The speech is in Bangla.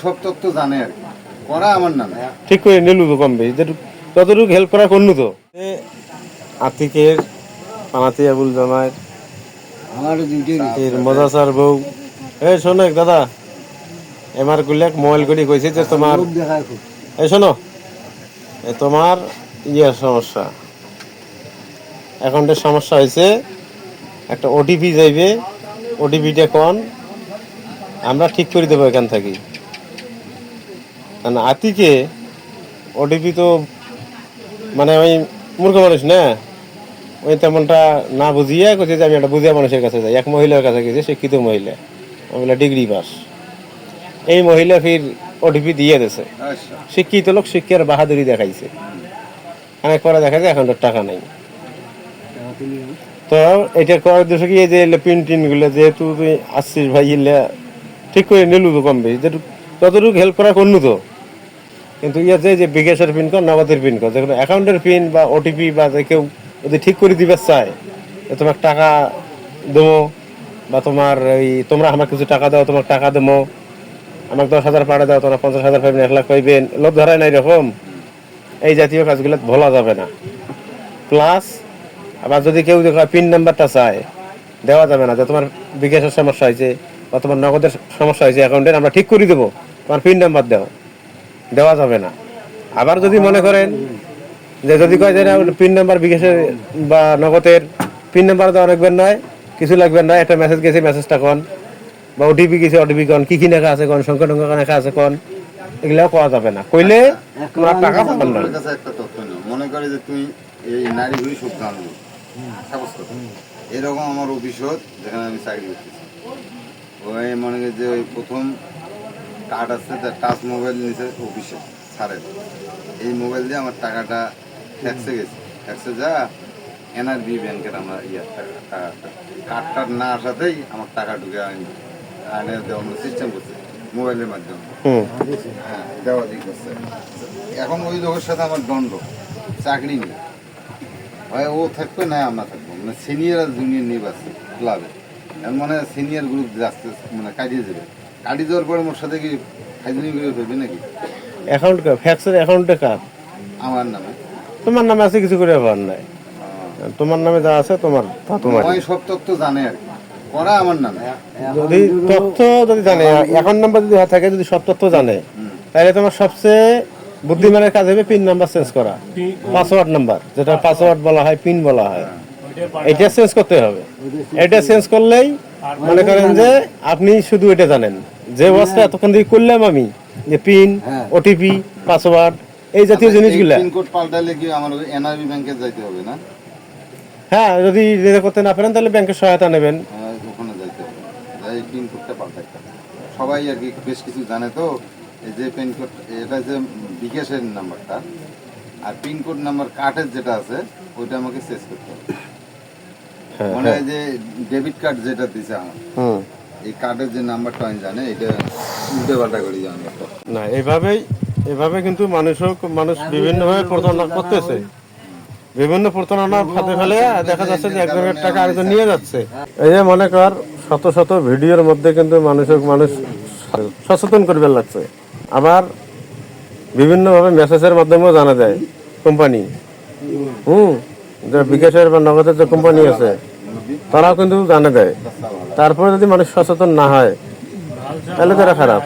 সব তথ্য জানে আর কি। করা আমার নামে ঠিক করে নিলু তো কম বেশি ততটুকু হেল্প করা করলু তো আতিকের পানাতি আবুল জামাই আমার এর মজাসার বউ এই শোনো দাদা এমার গুলাক মোবাইল করে কইছে যে তোমার এই শোনো তোমার ইয়ের সমস্যা অ্যাকাউন্টের সমস্যা হয়েছে একটা ওটিপি যাইবে ওটিপিটা কোন আমরা ঠিক করে দেবো এখান থেকে আতিকে ওটিপি তো মানে ওই মূর্খ মানুষ না ওই তেমনটা না বুঝিয়ে কইছে যে আমি একটা বুঝিয়া মানুষের কাছে যাই এক মহিলার কাছে গেছে শিক্ষিত মহিলা আমি বলে ডিগ্রি পাস এই মহিলা ফির ওটিপি দিয়ে দিয়েছে শিক্ষিত লোক শিক্ষার বাহাদুরি দেখাইছে অনেক পরে দেখা যায় এখন টাকা নাই তো এটা করার দোষ কি এই যে পিন টিন গুলো যেহেতু তুই আসছিস ভাই ঠিক করে নিলু তো কম বেশি ততটুকু হেল্প করা করলু তো কিন্তু যে বিকাশের পিন কর নগদের পিন কর যেগুলো অ্যাকাউন্টের পিন বা ওটিপি বা যে কেউ যদি ঠিক করে দিবে চায় তোমার টাকা দেবো বা তোমার ওই তোমরা আমার কিছু টাকা দাও তোমার টাকা দেবো আমাকে 10,000 পাঠা দাও তোমরা 50,000 পাইবেন 1 লাখ পাইবেন লোভ ধরায় নাই রকম এই জাতীয় কাজগুলো ভোলা যাবে না প্লাস আবার যদি কেউ পিন নাম্বারটা চায় দেওয়া যাবে না যে তোমার বিকাশের সমস্যা হয়েছে বা তোমার নগদের সমস্যা হয়েছে অ্যাকাউন্টের আমরা ঠিক করে দেবো তোমার পিন নাম্বার দেওয়া যাবে না আবার যদি মনে করেন যে যদি কয় যে পিন নাম্বার বিকাশের বা নগদের পিন নাম্বার দেওয়া রাখবেন নয় কিছু লাগবেন না একটা মেসেজ গেছে মেসেজটা কোন বা ওটিপি গেছে ওটিপি কোন কি লেখা আছে কোন সংখ্যা টংখ্যা লেখা আছে কোন এগুলাও পাওয়া যাবে না কইলে তোমার টাকা পাবেন না একটা তথ্য নেই মনে করে যে তুই এই নারীগুলি সব জানলো এরকম আমার অফিসত যেখানে আমি চাকরি করতেছি ওই মনে করি যে ওই প্রথম কার্ড আছে টাচ মোবাইল নিচে অফিসে ছাড়ের এই মোবাইল দিয়ে আমার টাকাটা ট্যাক্সে গেছে ট্যাক্সে যা এনআরবি ব্যাংকের আমরা কার্ডটার না আসাতেই আমার টাকা ঢুকে আনে দেওয়ার সিস্টেম করছে মোবাইলের মাধ্যমে হ্যাঁ দেওয়া দিক করছে এখন ওই লোকের সাথে আমার দণ্ড চাকরি নেই ভাই ও থাকবে না আমরা থাকবো মানে সিনিয়র আর জুনিয়র নিয়ে পাচ্ছে ক্লাবে মানে সিনিয়র গ্রুপ যাচ্ছে মানে কাটিয়ে যাবে কাটিয়ে যাওয়ার পরে মোর সাথে কি খাইজনি করে ফেলবে নাকি অ্যাকাউন্ট ফ্যাক্সের অ্যাকাউন্টে কার আমার নামে তোমার নামে আছে কিছু করে পার নাই তোমার নামে যা আছে তোমার তা তোমার সব তথ্য জানে আর কি করা আমার নামে যদি তথ্য যদি জানে অ্যাকাউন্ট নাম্বার যদি থাকে যদি সব তথ্য জানে তাহলে তোমার সবচেয়ে বুদ্ধিমানের কাজ হবে পিন নাম্বার চেঞ্জ করা পাসওয়ার্ড নাম্বার যেটা পাসওয়ার্ড বলা হয় পিন বলা হয় এটা চেঞ্জ করতে হবে এটা চেঞ্জ করলেই মনে করেন যে আপনি শুধু এটা জানেন যে ওয়াজটা এতক্ষণ দিয়ে করলাম আমি যে পিন ওটিপি পাসওয়ার্ড এই জাতীয় জিনিসগুলো পিন কোড পাল্টালে কি আমার এনআরবি ব্যাংকে যাইতে হবে না হ্যাঁ যদি এটা করতে না পারেন তাহলে ব্যাংকের সহায়তা নেবেন ওখানে যাইতে হবে এই পিন কোডটা পাল্টাইতে হবে সবাই আর কি বেশ কিছু জানে তো এই যে পিন কোড এটা যে বিকাশের নাম্বারটা আর পিন কোড নাম্বার কার্ডের যেটা আছে ওইটা আমাকে চেঞ্জ করতে হবে মানে যে ডেবিট কার্ড যেটা দিছে আমার এই কার্ডের যে নাম্বারটা আমি জানে এটা উল্টে পাল্টা করে জানি না এভাবে কিন্তু মানুষ বিভিন্নভাবে প্রতারণা করতেছে বিভিন্ন প্রতারণার ফাঁদে ফেলে দেখা যাচ্ছে যে একজনের টাকা আরেকজন নিয়ে যাচ্ছে এই যে মনে কর শত শত ভিডিওর মধ্যে কিন্তু মানুষ সচেতন করবে লাগছে আবার বিভিন্নভাবে মেসেজের মাধ্যমেও জানা যায় কোম্পানি যে বিকাশের বা নগদের যে কোম্পানি আছে তারাও কিন্তু জানা দেয় তারপরে যদি মানুষ সচেতন না হয় তাহলে তারা খারাপ